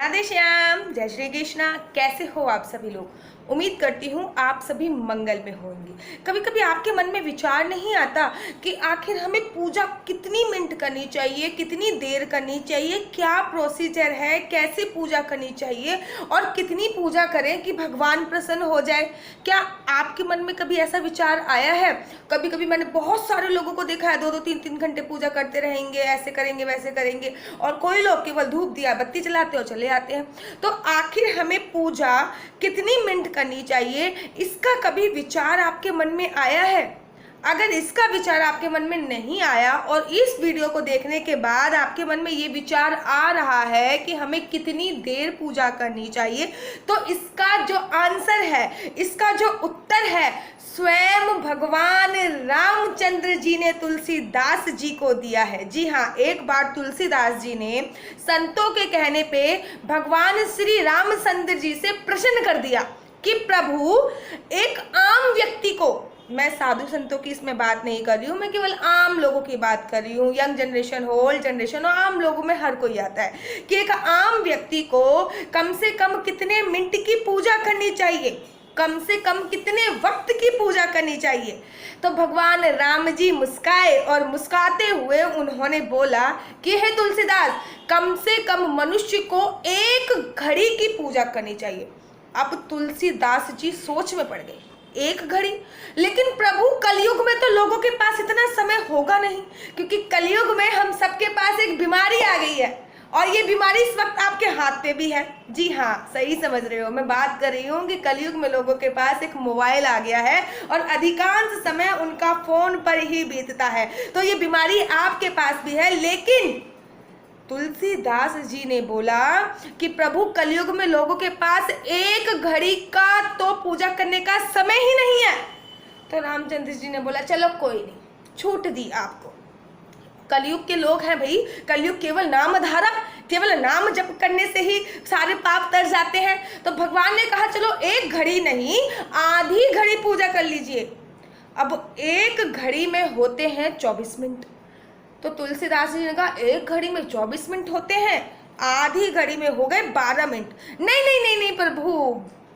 राधे श्याम, जय श्री कृष्णा। कैसे हो आप सभी लोग? उम्मीद करती हूँ आप सभी मंगल में होंगे। कभी कभी आपके मन में विचार नहीं आता कि आखिर हमें पूजा कितनी मिनट करनी चाहिए, कितनी देर करनी चाहिए, क्या प्रोसीजर है, कैसे पूजा करनी चाहिए और कितनी पूजा करें कि भगवान प्रसन्न हो जाए। क्या आपके मन में कभी ऐसा विचार आया है? कभी कभी मैंने बहुत सारे लोगों को देखा है, 2-2 3-3 घंटे पूजा करते रहेंगे, ऐसे करेंगे वैसे करेंगे, और कोई लोग केवल धूप दिया बत्ती चलाते और चले आते हैं। तो आखिर हमें पूजा कितनी मिनट करनी चाहिए, इसका कभी विचार आपके मन में आया है? अगर इसका विचार आपके मन में नहीं आया और इस वीडियो को देखने के बाद आपके मन में ये विचार आ रहा है कि हमें कितनी देर पूजा करनी चाहिए, तो इसका जो आंसर है, इसका जो उत्तर है, स्वयं भगवान रामचंद्र जी ने तुलसीदास जी को दिया है। जी हाँ, एक बार तुलसीदास जी ने संतों के कहने पे भगवान श्री रामचंद्र जी से प्रश्न कर दिया कि प्रभु, एक आम व्यक्ति को, मैं साधु संतों की इसमें बात नहीं कर रही हूँ, मैं केवल आम लोगों की बात कर रही हूँ, यंग जनरेशन हो, ओल्ड जनरेशन हो, आम लोगों में हर कोई आता है कि एक आम व्यक्ति को कम से कम कितने मिनट की पूजा करनी चाहिए, कम से कम कितने वक्त की पूजा करनी चाहिए। तो भगवान राम जी मुस्काए और मुस्काते हुए उन्होंने बोला कि हे तुलसीदास, कम से कम मनुष्य को 1 घड़ी की पूजा करनी चाहिए। अब तुलसीदास जी सोच में पड़ गए, 1 घड़ी? लेकिन प्रभु, कलयुग में तो लोगों के पास इतना समय होगा नहीं, क्योंकि कलयुग में हम सबके पास एक बीमारी आ गई है और ये बीमारी इस वक्त आपके हाथ पे भी है। जी हाँ, सही समझ रहे हो, मैं बात कर रही हूँ कि कलयुग में लोगों के पास एक मोबाइल आ गया है और अधिकांश समय उनका फोन पर ही बीतता है। तो ये बीमारी आपके पास भी है। लेकिन तुलसीदास जी ने बोला कि प्रभु, कलयुग में लोगों के पास 1 घड़ी का तो पूजा करने का समय ही नहीं है। तो रामचंद्र जी ने बोला चलो कोई नहीं, छूट दी आपको। कलयुग के लोग हैं भाई, कलयुग केवल नाम धारा, केवल नाम जप करने से ही सारे पाप तर जाते हैं। तो भगवान ने कहा चलो 1 घड़ी नहीं, आधी घड़ी पूजा कर लीजिए। अब 1 घड़ी में होते हैं 24 मिनट। तो तुलसीदास जी ने कहा 1 घड़ी में 24 मिनट होते हैं, आधी घड़ी में हो गए 12 मिनट। नहीं नहीं नहीं नहीं प्रभु,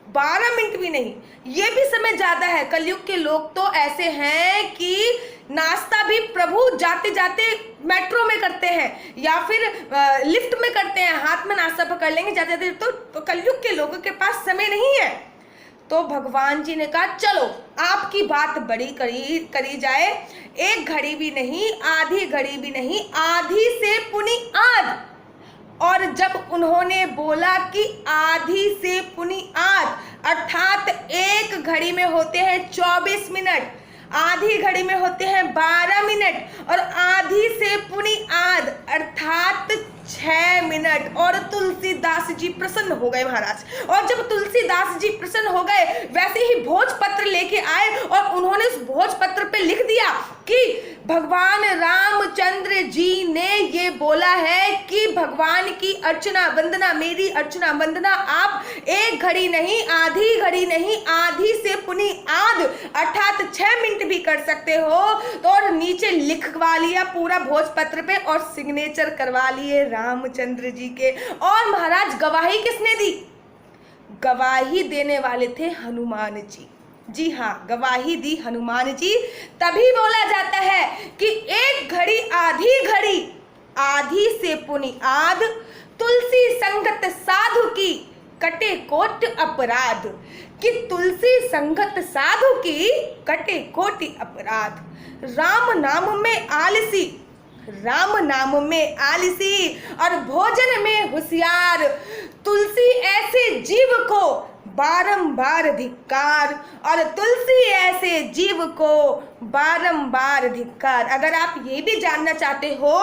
12 मिनट भी नहीं, ये भी समय ज्यादा है। कलयुग के लोग तो ऐसे हैं कि नाश्ता भी प्रभु जाते जाते मेट्रो में करते हैं या फिर लिफ्ट में करते हैं, हाथ में नाश्ता पकड़ लेंगे जाते जाते। तो कलयुग के लोगों के पास समय नहीं है। तो भगवान जी ने कहा चलो आपकी बात बड़ी करी जाए, 1 घड़ी भी नहीं, आधी घड़ी भी नहीं, आधी से पुनी आध। और जब उन्होंने बोला कि आधी से पुनी आध, अर्थात 1 घड़ी में होते हैं 24 मिनट, आधी घड़ी में होते हैं 12 मिनट और आधी से पुनी आध अर्थात 6 मिनट। और तुलसीदास जी प्रसन्न हो गए महाराज। और जब तुलसीदास जी प्रसन्न हो गए, वैसे ही भोजपत्र लेके आए और उन्होंने उस भोजपत्र पे लिख दिया कि भगवान रामचंद्र जी ने ये बोला है कि भगवान की अर्चना वंदना, मेरी अर्चना वंदना आप 1 घड़ी नहीं, आधी घड़ी नहीं, आधी से पुनी आध अर्थात 6 मिनट भी कर सकते हो। तो और नीचे लिखवा लिया पूरा भोजपत्र पे और सिग्नेचर करवा लिए रामचंद्र जी के। और महाराज गवाही किसने दी? गवाही देने वाले थे हनुमान जी। जी हाँ, गवाही दी हनुमान जी। तभी बोला जाता है कि 1 घड़ी आधी घड़ी, आधी से पुनि आध, तुलसी संगत साधु की कटे कोट अपराध। कि तुलसी संगत साधु की कटे कोटि अपराध। राम नाम में आलसी, राम नाम में आलसी और भोजन में होशियार, तुलसी ऐसे जीव को बारंबार धिक्कार, और तुलसी ऐसे जीव को बारंबार धिक्कार। अगर आप ये भी जानना चाहते हो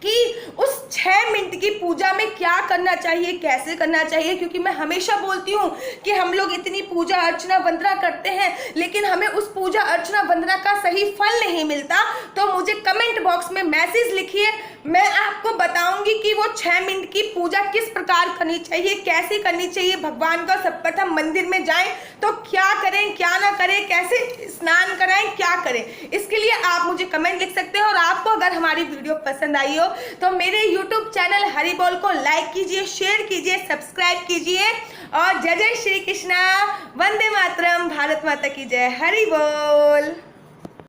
कि उस 6 मिनट की पूजा में क्या करना चाहिए, कैसे करना चाहिए, क्योंकि मैं हमेशा बोलती हूँ कि हम लोग इतनी पूजा अर्चना वंदना करते हैं लेकिन हमें उस पूजा अर्चना वंदना का सही फल नहीं मिलता, तो मुझे कमेंट बॉक्स में मैसेज लिखिए, मैं आपको बताऊंगी कि वो 6 मिनट की पूजा किस प्रकार करनी चाहिए, कैसे करनी चाहिए। भगवान का सर्वप्रथम मंदिर में जाएं तो क्या करें, क्या ना करें, कैसे स्नान कराएं, क्या करें, इसके लिए आप मुझे कमेंट लिख सकते हैं। और आपको अगर हमारी वीडियो पसंद आई हो तो मेरे यूट्यूब चैनल हरि बोल को लाइक कीजिए, शेयर कीजिए, सब्सक्राइब कीजिए और जय जय श्री कृष्णा, वंदे मातरम, भारत माता की जय, हरि बोल।